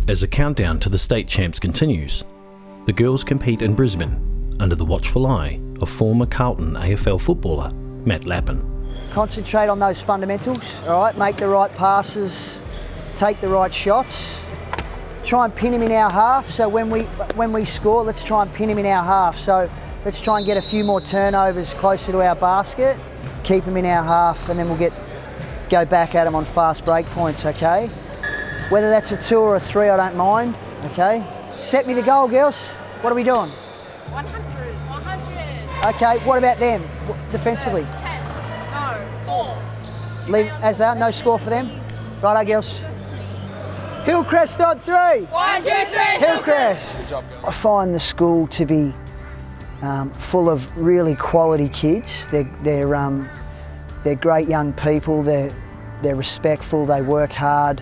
As the countdown to the state champs continues, the girls compete in Brisbane under the watchful eye of former Carlton AFL footballer Matt Lappin. Concentrate on those fundamentals, all right? Make the right passes, take the right shots. Try and pin him in our half, so when we score, let's try and pin him in our half. So let's try and get a few more turnovers closer to our basket, keep him in our half, and then we'll go back at him on fast break points, okay? Whether that's a 2 or a 3, I don't mind, okay? Set me the goal, girls. What are we doing? 100. Okay, what about them, defensively? 10. No, 4. Leave as that, no score for them? Righto, girls. Hillcrest on 3. 1, 2, 3, Hillcrest. I find the school to be full of really quality kids. They're great young people. They're respectful. They work hard.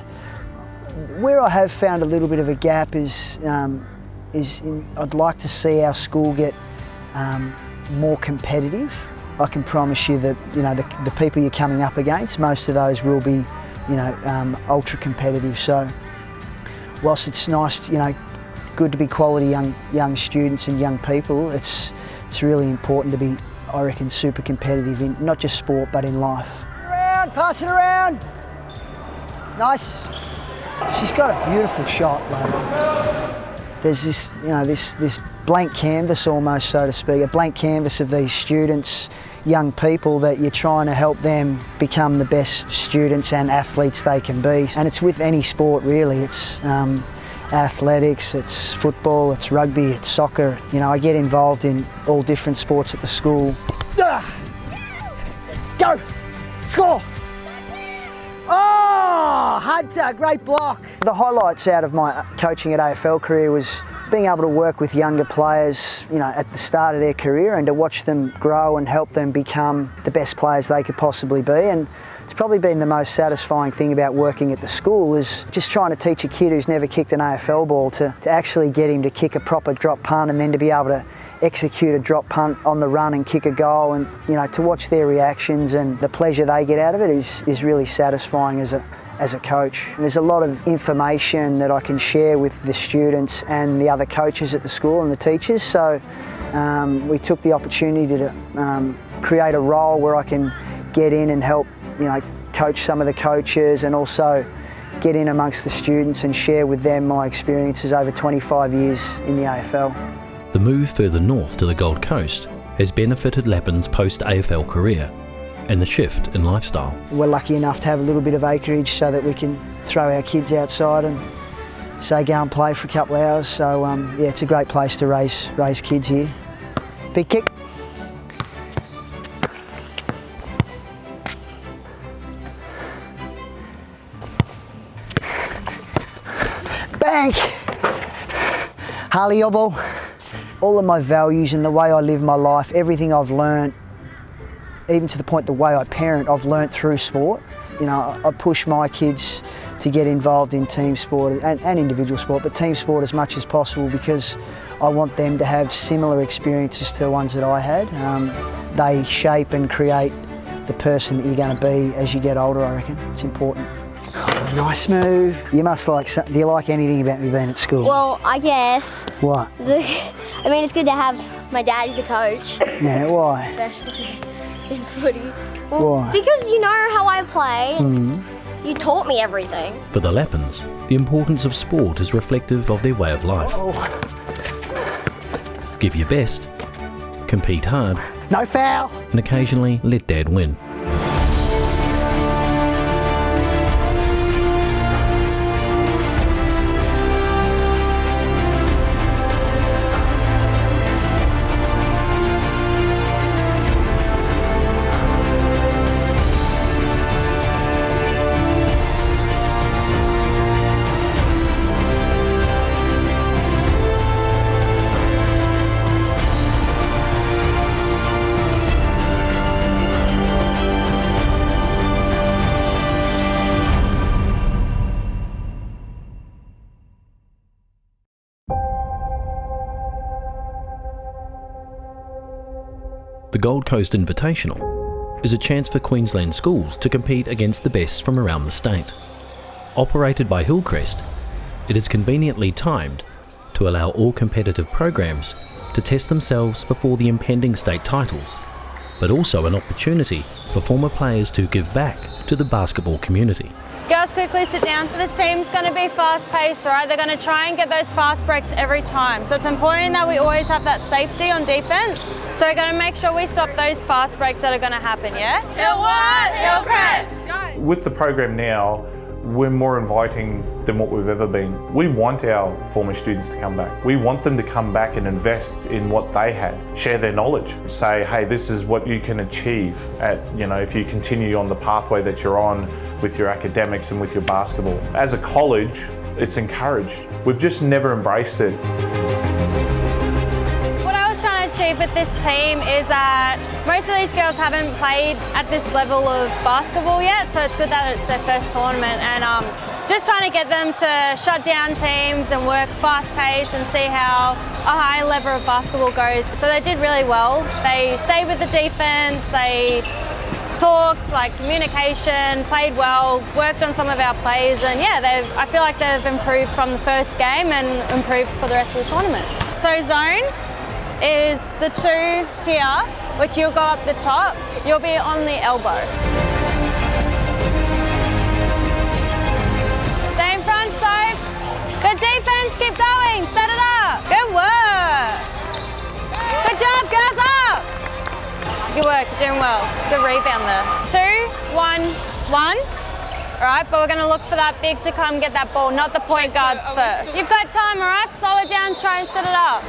Where I have found a little bit of a gap is I'd like to see our school get more competitive. I can promise you that the people you're coming up against, most of those will be ultra competitive. So whilst it's nice, good to be quality young students and young people, it's really important to be, I reckon, super competitive in not just sport but in life. Pass it around. Nice. She's got a beautiful shot, lady. There's this blank canvas almost, so to speak, a blank canvas of these students, young people, that you're trying to help them become the best students and athletes they can be. And it's with any sport really. It's athletics, it's football, it's rugby, it's soccer. I get involved in all different sports at the school. Go! Score! Oh, Hunter, great block. The highlights out of my coaching at AFL career was being able to work with younger players, at the start of their career, and to watch them grow and help them become the best players they could possibly be. And it's probably been the most satisfying thing about working at the school, is just trying to teach a kid who's never kicked an AFL ball to actually get him to kick a proper drop punt, and then to be able to execute a drop punt on the run and kick a goal, and to watch their reactions and the pleasure they get out of it is really satisfying as a coach. And there's a lot of information that I can share with the students and the other coaches at the school and the teachers. So we took the opportunity to create a role where I can get in and help coach some of the coaches, and also get in amongst the students and share with them my experiences over 25 years in the AFL. The move further north to the Gold Coast has benefited Lappin's post-AFL career and the shift in lifestyle. We're lucky enough to have a little bit of acreage so that we can throw our kids outside and say go and play for a couple of hours. So yeah, it's a great place to raise kids here. Big kick. Bank. Harley Obble. All of my values and the way I live my life, everything I've learnt, even to the point the way I parent, I've learnt through sport. I push my kids to get involved in team sport and individual sport, but team sport as much as possible, because I want them to have similar experiences to the ones that I had. They shape and create the person that you're going to be as you get older, I reckon. It's important. Oh, nice move. You must like, do you like anything about me being at school? Well, I guess. What? It's good to have my dad as a coach. Yeah, why? Especially in footy. Well, why? Because you know how I play. You taught me everything. For the Lappins, the importance of sport is reflective of their way of life. Give your best, compete hard, no foul, and occasionally let Dad win. The Gold Coast Invitational is a chance for Queensland schools to compete against the best from around the state. Operated by Hillcrest, It is conveniently timed to allow all competitive programs to test themselves before the impending state titles, but also an opportunity for former players to give back to the basketball community. Girls, quickly sit down. This team's going to be fast-paced, right? They're going to try and get those fast breaks every time. So it's important that we always have that safety on defense. So we're going to make sure we stop those fast breaks that are going to happen, yeah? Hillcrest! With the program now, we're more inviting than what we've ever been. We want our former students to come back. We want them to come back and invest in what they had, share their knowledge, say, hey, this is what you can achieve if you continue on the pathway that you're on with your academics and with your basketball. As a college, it's encouraged. We've just never embraced it. Achieve with this team is that most of these girls haven't played at this level of basketball yet, so it's good that it's their first tournament, and just trying to get them to shut down teams and work fast paced and see how a high level of basketball goes. So they did really well. They stayed with the defense, they talked, communication, played well, worked on some of our plays, and yeah, I feel like they've improved from the first game and improved for the rest of the tournament. So zone is the two here, which you'll go up the top, you'll be on the elbow. Stay in front, Soph. Good defense, keep going, set it up. Good work. Good job, girls, up. Good work, you're doing well. Good rebound there. 2, 1, 1. All right, but we're gonna look for that big to come get that ball, not the point guards first. You've got time, all right? Slow it down, try and set it up.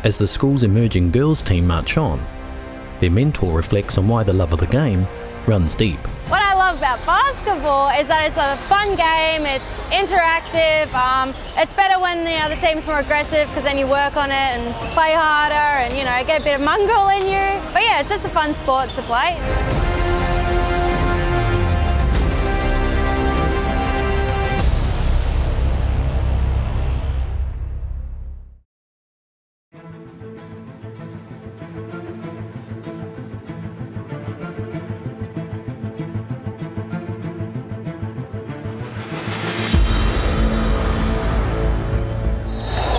As the school's emerging girls team march on, their mentor reflects on why the love of the game runs deep. What I love about basketball is that it's a fun game, it's interactive, it's better when the other team's more aggressive because then you work on it and play harder and get a bit of mongrel in you. But yeah, it's just a fun sport to play.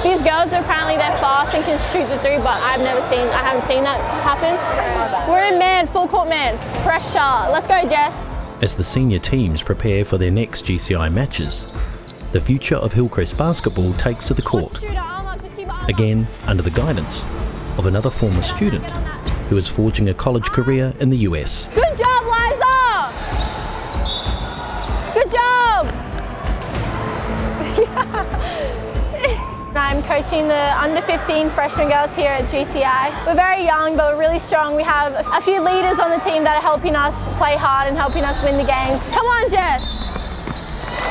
These girls, apparently they're fast and can shoot the three, but I haven't seen that happen. We're in man, full court man, pressure. Let's go, Jess. As the senior teams prepare for their next GCI matches, the future of Hillcrest basketball takes to the court, again under the guidance of another former student who is forging a college career in the US. Good job, Liza! Good job! I'm coaching the under 15 freshman girls here at GCI. We're very young, but we're really strong. We have a few leaders on the team that are helping us play hard and helping us win the game. Come on, Jess.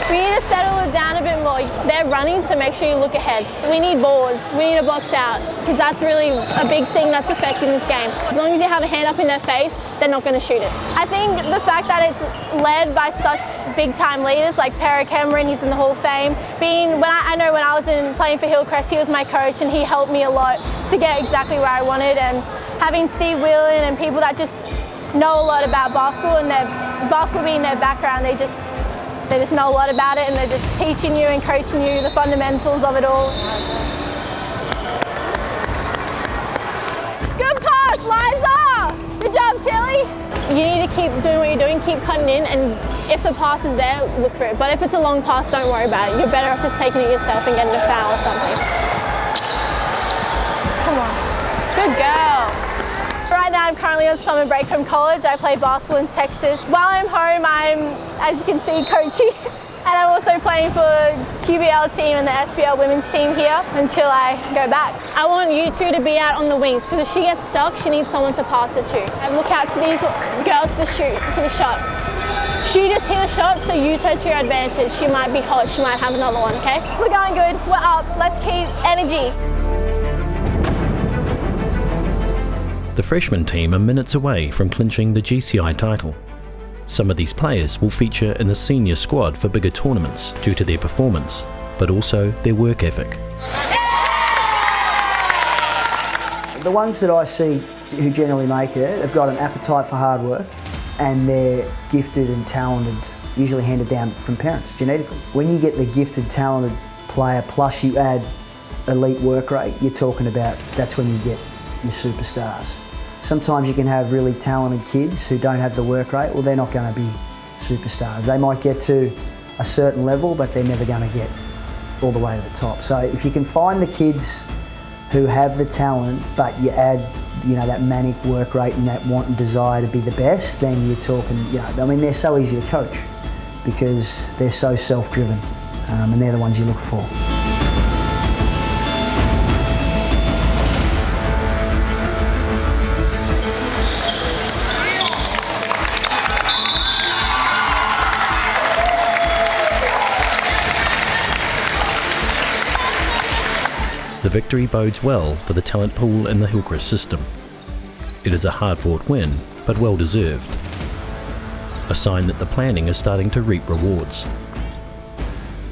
We need to settle it down a bit more. They're running to make sure you look ahead. We need boards, we need a box out, because that's really a big thing that's affecting this game. As long as you have a hand up in their face, they're not going to shoot it. I think the fact that it's led by such big time leaders like Perry Cameron, he's in the Hall of Fame. I know when I was playing for Hillcrest, he was my coach and he helped me a lot to get exactly where I wanted. And having Steve Whelan and people that just know a lot about basketball and their basketball being their background, they just know a lot about it and they're just teaching you and coaching you the fundamentals of it all. Good pass, Liza! Good job, Tilly! You need to keep doing what you're doing, keep cutting in, and if the pass is there, look for it. But if it's a long pass, don't worry about it. You're better off just taking it yourself and getting a foul or something. Come on. Good girl. Right now I'm currently on summer break from college. I play basketball in Texas. While I'm home, I'm, as you can see, coaching. And I'm also playing for QBL team and the SBL women's team here until I go back. I want you two to be out on the wings because if she gets stuck, she needs someone to pass it to. And look out to these girls for the shot. She just hit a shot, so use her to your advantage. She might be hot, she might have another one, okay? We're going good, we're up, let's keep energy. The freshman team are minutes away from clinching the GCI title. Some of these players will feature in the senior squad for bigger tournaments due to their performance, but also their work ethic. The ones that I see who generally make it have got an appetite for hard work, and they're gifted and talented, usually handed down from parents genetically. When you get the gifted, talented player plus you add elite work rate, you're talking about, that's when you get your superstars. Sometimes you can have really talented kids who don't have the work rate. Well, they're not going to be superstars. They might get to a certain level, but they're never going to get all the way to the top. So if you can find the kids who have the talent, but you add, you know, that manic work rate and that want and desire to be the best, then you're talking, you know, I mean, they're so easy to coach because they're so self-driven, and they're the ones you look for. The victory bodes well for the talent pool in the Hillcrest system. It is a hard-fought win, but well-deserved. A sign that the planning is starting to reap rewards.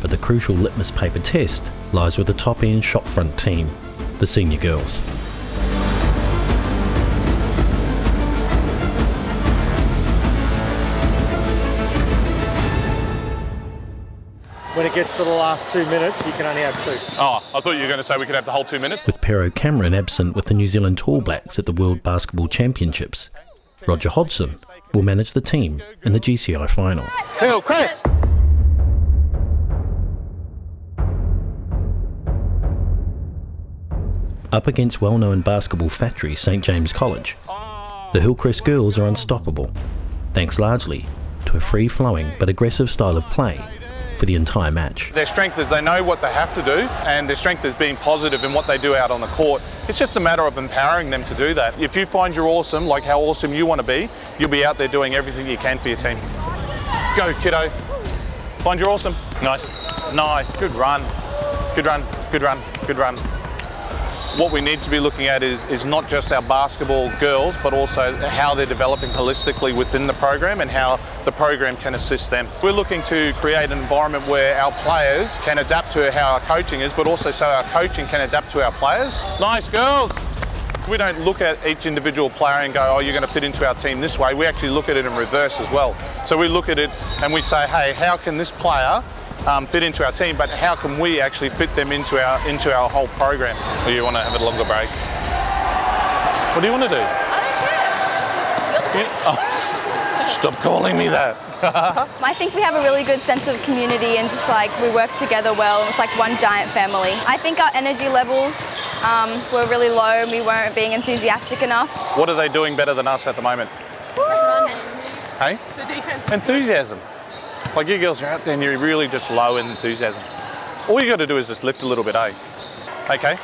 But the crucial litmus paper test lies with the top-end shopfront team, the senior girls. When it gets to the last 2 minutes, you can only have 2. Oh, I thought you were going to say we could have the whole 2 minutes. With Pero Cameron absent with the New Zealand All Blacks at the World Basketball Championships, Roger Hodgson will manage the team in the GCI final. Hillcrest! Up against well-known basketball factory St James College, the Hillcrest girls are unstoppable, thanks largely to a free-flowing but aggressive style of play for the entire match. Their strength is they know what they have to do, and their strength is being positive in what they do out on the court. It's just a matter of empowering them to do that. If you find you're awesome, like how awesome you want to be, you'll be out there doing everything you can for your team. Go, kiddo. Find you're awesome. Nice. Nice. Good run. Good run. Good run. Good run. What we need to be looking at is not just our basketball girls, but also how they're developing holistically within the program and how the program can assist them. We're looking to create an environment where our players can adapt to how our coaching is, but also so our coaching can adapt to our players. Nice girls! We don't look at each individual player and go, oh, you're going to fit into our team this way. We actually look at it in reverse as well. So we look at it and we say, hey, how can this player fit into our team, but how can we actually fit them into our whole program? Or you want to have a longer break? What do you want to do? I don't care. You're the coach. Oh, stop calling me that. I think we have a really good sense of community and just like we work together well. It's like one giant family. I think our energy levels were really low and we weren't being enthusiastic enough. What are they doing better than us at the moment? Hey? The defense. Enthusiasm. Like you girls are out there and you're really just low in enthusiasm. All you got to do is just lift a little bit, eh? Okay?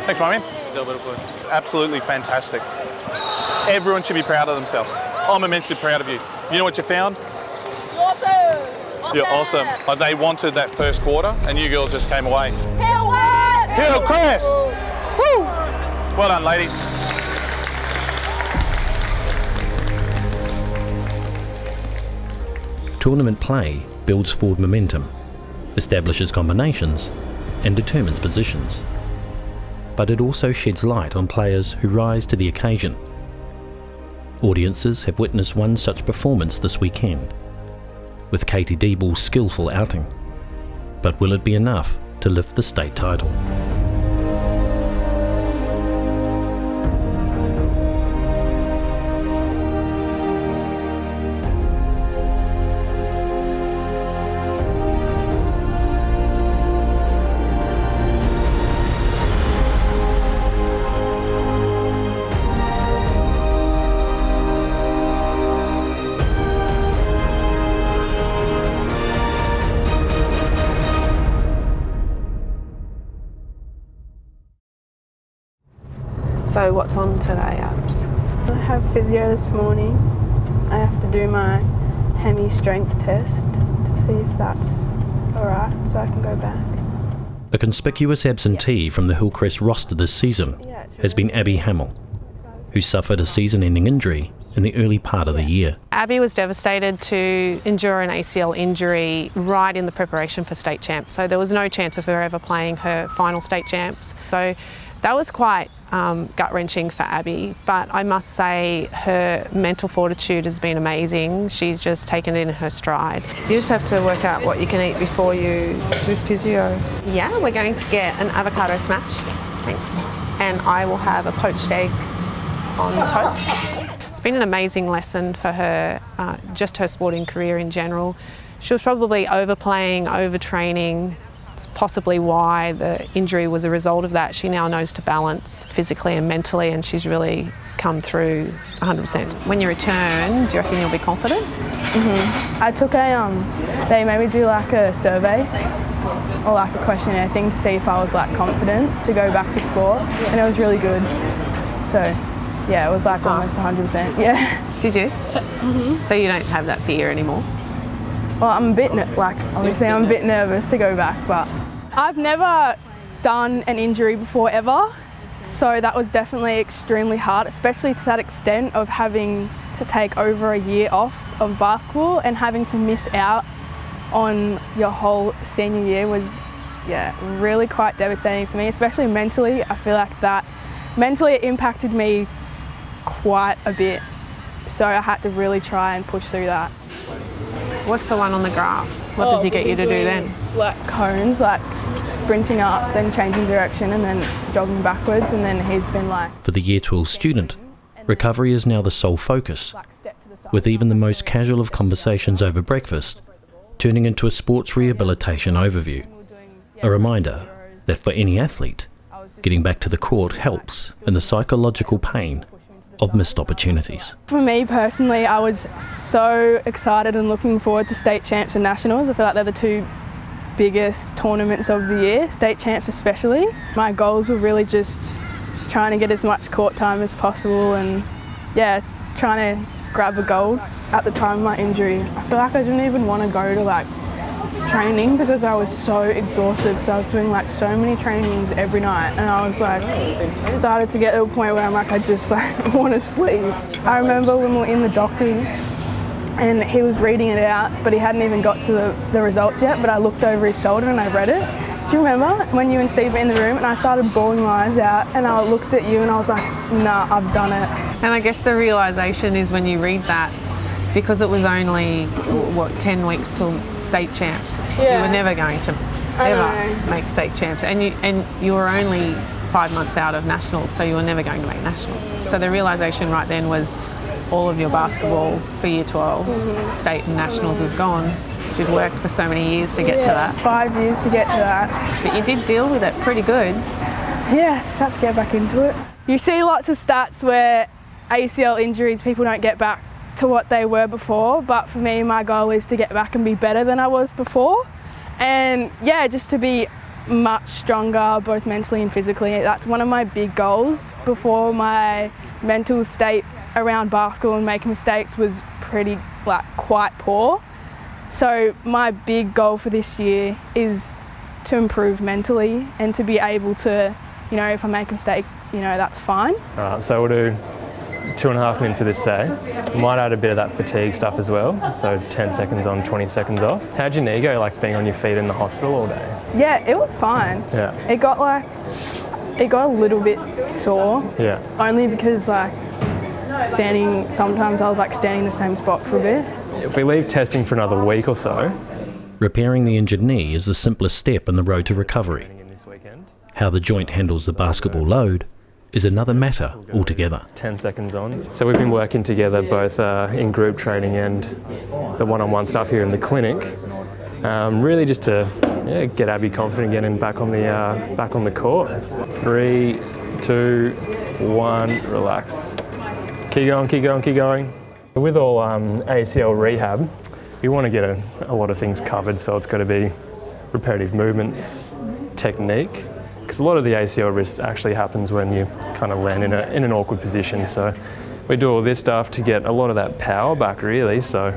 Thanks, my man. Absolutely fantastic. Everyone should be proud of themselves. I'm immensely proud of you. You know what you found? Awesome. You're awesome. Like they wanted that first quarter and you girls just came away. Hillcrest! Hillcrest! Woo! Well done, ladies. Tournament play builds forward momentum, establishes combinations, and determines positions. But it also sheds light on players who rise to the occasion. Audiences have witnessed one such performance this weekend, with Katie Deeble's skillful outing. But will it be enough to lift the state title? So what's on today, Abs? I have physio this morning. I have to do my hemi strength test to see if that's alright, so I can go back. A conspicuous absentee from the Hillcrest roster this season has been Abby Hamill, who suffered a season-ending injury in the early part of the year. Abby was devastated to endure an ACL injury right in the preparation for state champs, so there was no chance of her ever playing her final state champs. So that was quite gut-wrenching for Abby, but I must say her mental fortitude has been amazing. She's just taken it in her stride. You just have to work out what you can eat before you do physio. Yeah, we're going to get an avocado smash, thanks, and I will have a poached egg on toast. It's been an amazing lesson for her, just her sporting career in general. She was probably overplaying, overtraining. It's possibly why the injury was a result of that. She now knows to balance physically and mentally, and she's really come through 100%. When you return, do you reckon you'll be confident? I took they made me do like a survey or like a questionnaire thing to see if I was like confident to go back to sport, and it was really good. So yeah, it was like almost 100%, yeah. Did you? So you don't have that fear anymore? Well, I'm a bit, obviously I'm a bit nervous to go back, but I've never done an injury before ever, so that was definitely extremely hard, especially to that extent of having to take over a year off of basketball and having to miss out on your whole senior year was, yeah, really quite devastating for me, especially mentally. I feel like that mentally it impacted me quite a bit, so I had to really try and push through that. What's the one on the graphs? What does he get you to do then? Like cones, like sprinting up, then changing direction and then jogging backwards, and then he's been like... For the Year 12 student, recovery is now the sole focus, with even the most casual of conversations over breakfast turning into a sports rehabilitation overview. A reminder that for any athlete, getting back to the court helps in the psychological pain of missed opportunities. For me personally, I was so excited and looking forward to state champs and nationals. I feel like they're the two biggest tournaments of the year, state champs especially. My goals were really just trying to get as much court time as possible and yeah, trying to grab a gold. At the time of my injury, I feel like I didn't even want to go to like training because I was so exhausted, because I was doing like so many trainings every night, and I was like, started to get to a point where I'm like, I just like want to sleep. I remember when we were in the doctor's and he was reading it out, but he hadn't even got to the results yet, but I looked over his shoulder and I read it. Do you remember when you and Steve were in the room and I started bawling my eyes out and I looked at you and I was like, nah, I've done it. And I guess the realisation is when you read that, because it was only, 10 weeks till state champs, you were never going to ever make state champs. And you were only 5 months out of nationals, so you were never going to make nationals. So the realisation right then was all of your basketball for Year 12, state and nationals is gone. You'd worked for so many years to get to that. 5 years to get to that. But you did deal with it pretty good. Yeah, just had to get back into it. You see lots of stats where ACL injuries, people don't get back to what they were before, but for me, my goal is to get back and be better than I was before. And yeah, just to be much stronger, both mentally and physically. That's one of my big goals. Before, my mental state around basketball and making mistakes was quite poor. So my big goal for this year is to improve mentally and to be able to, if I make a mistake, that's fine. All right, so we'll do 2.5 minutes of this day. Might add a bit of that fatigue stuff as well, so 10 seconds on, 20 seconds off. How'd your knee go, like being on your feet in the hospital all day? Yeah, it was fine. Yeah. It got a little bit sore. Yeah. Only because sometimes I was standing in the same spot for a bit. If we leave testing for another week or so. Repairing the injured knee is the simplest step in the road to recovery. How the joint handles the basketball load is another matter altogether. 10 seconds on. So we've been working together both in group training and the one-on-one stuff here in the clinic, really just to get Abby confident again and back on the court. 3, 2, 1, relax. Keep going, keep going, keep going. With all ACL rehab, we want to get a lot of things covered, so it's got to be repetitive movements, technique, because a lot of the ACL risk actually happens when you kind of land in an awkward position. So we do all this stuff to get a lot of that power back, really. So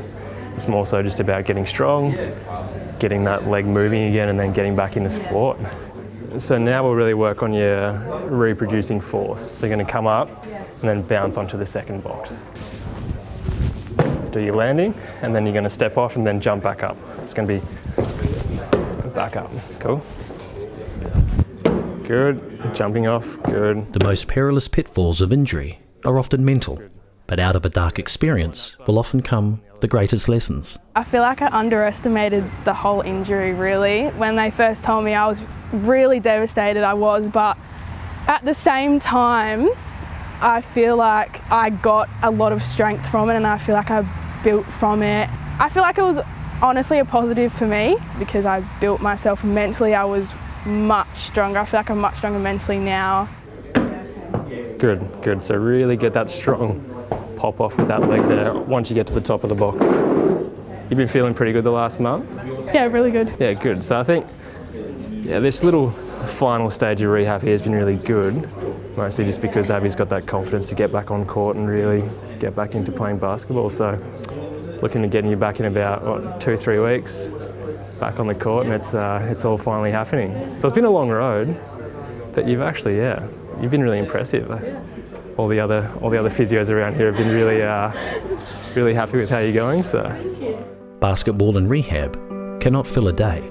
it's more so just about getting strong, getting that leg moving again, and then getting back into sport. So now we'll really work on your reproducing force. So you're going to come up and then bounce onto the second box. Do your landing, and then you're going to step off and then jump back up. It's going to be back up. Cool. Good. Jumping off. Good. The most perilous pitfalls of injury are often mental, but out of a dark experience will often come the greatest lessons. I feel like I underestimated the whole injury, really. When they first told me, I was really devastated, but at the same time, I feel like I got a lot of strength from it, and I feel like I built from it. I feel like it was honestly a positive for me because I built myself mentally. I was much stronger. I feel like I'm much stronger mentally now. Good, good. So really get that strong pop off with that leg there once you get to the top of the box. You've been feeling pretty good the last month? Yeah, really good. Yeah, good. So I think this little final stage of rehab here has been really good, mostly just because Abby's got that confidence to get back on court and really get back into playing basketball. So looking at getting you back in about, 2-3 weeks, back on the court, and it's all finally happening. So it's been a long road, but you've actually, you've been really impressive. All the other physios around here have been really happy with how you're going. So basketball and rehab cannot fill a day,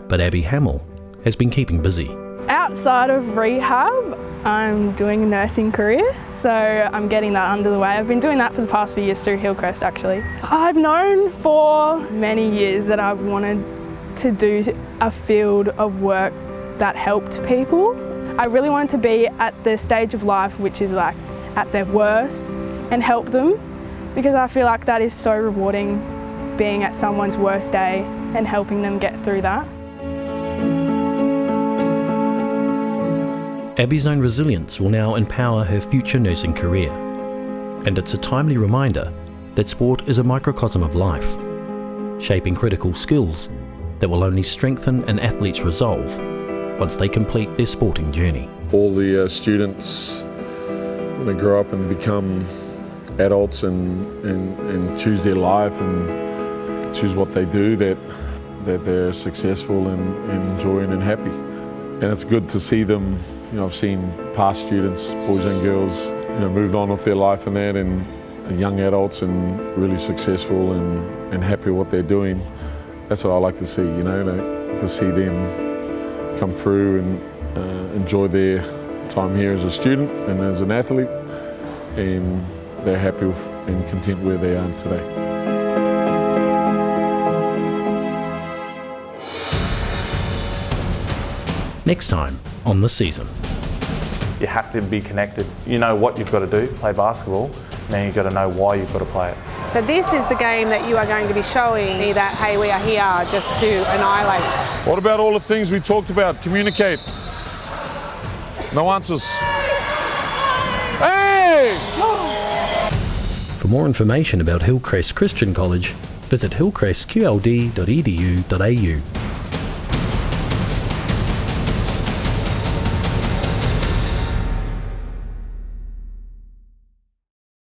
but Abby Hamill has been keeping busy. Outside of rehab, I'm doing a nursing career, so I'm getting that under the way. I've been doing that for the past few years through Hillcrest, actually. I've known for many years that I've wanted to do a field of work that helped people. I really wanted to be at the stage of life which is like at their worst and help them, because I feel like that is so rewarding, being at someone's worst day and helping them get through that. Abby's own resilience will now empower her future nursing career, and it's a timely reminder that sport is a microcosm of life, shaping critical skills that will only strengthen an athlete's resolve once they complete their sporting journey. All the students, when they grow up and become adults and choose their life and choose what they do, that they're successful and enjoying and happy. And it's good to see them. I've seen past students, boys and girls, moved on with their life and that, and young adults and really successful and happy with what they're doing. That's what I like to see, to see them come through and enjoy their time here as a student and as an athlete, and they're happy and content where they are today. Next time on The Season. You have to be connected. You know what you've got to do, play basketball, now you've got to know why you've got to play it. So this is the game that you are going to be showing me that, hey, we are here just to annihilate. What about all the things we talked about? Communicate. No answers. Hey! For more information about Hillcrest Christian College, visit hillcrestqld.edu.au.